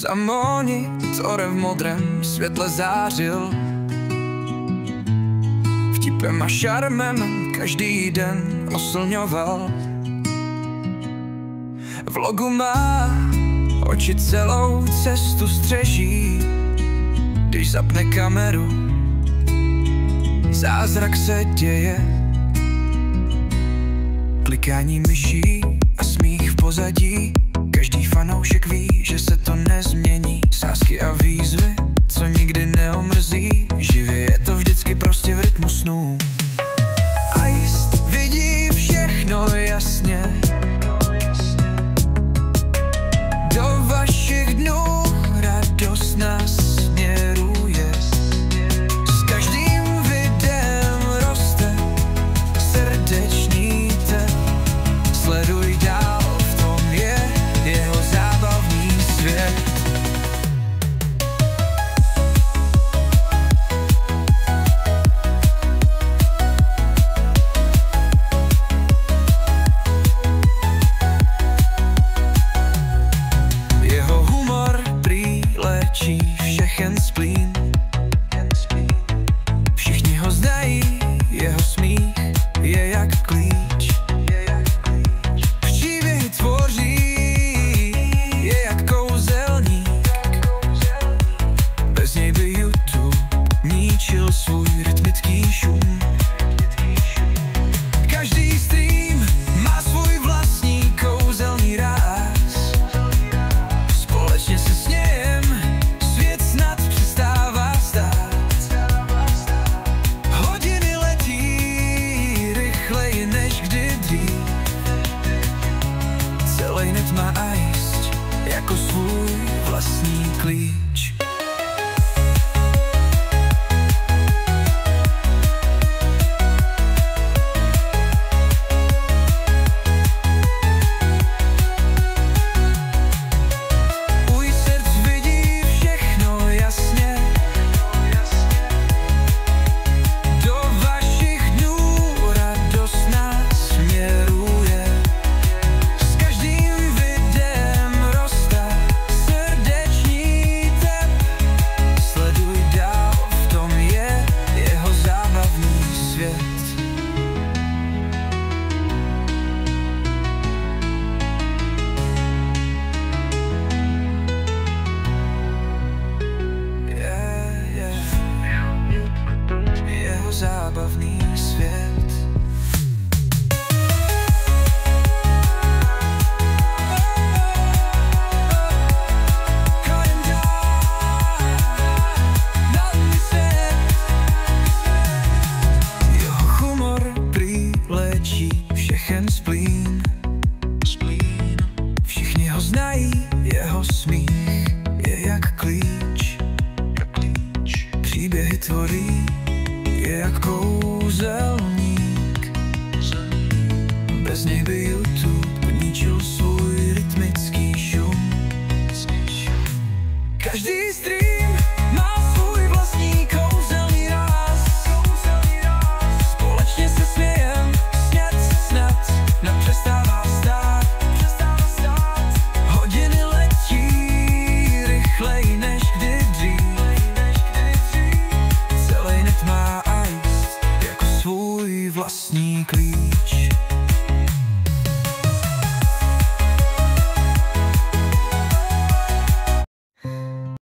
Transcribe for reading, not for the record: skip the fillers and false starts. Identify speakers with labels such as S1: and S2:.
S1: Za monitorem v modrém světle zářil, vtipem a šarmem každý den oslňoval. V logu má oči celou cestu střeží, když zapne kameru, zázrak se děje. Klikání myší a smích v pozadí, každý fanoušek ví, že se to nezmění. Sázky a výzvy, co nikdy neomrzí, živě je to vždycky prostě v rytmu snů. Ice vidí všechno jasně, do vašich dnů radost nás směruje. S každým videem roste srdeční tep, sleduj dál, v tom je jeho zábavný svět. Jeho humor prý léčí všechen splín, všichni ho znají, jeho smích je jak klíč. Příběhy tvoří, je jak kouzelník, bez něj by YouTube ničil svůj rytmický šum. Každý stream má svůj vlastní kouzelný ráz, společně se snějem svět snad přestává stát. Hodiny letí rychleji než kdy dřív, celý net má Ice jako svůj vlastní klíč. Můj srdc vidí všechno jasně, do vašich dnů radost nás směruje. S každým videem roste srdeční tep, sleduj dál, v tom je jeho zábavný svět. Jeho zábavný svět. Jeho humor prý léčí všechen splín, všichni ho znají, jeho smích je jak klíč. Příběhy tvoří, je jak kouzelník, bez něj by YouTube ničil svůj rytmický šum. Každý stream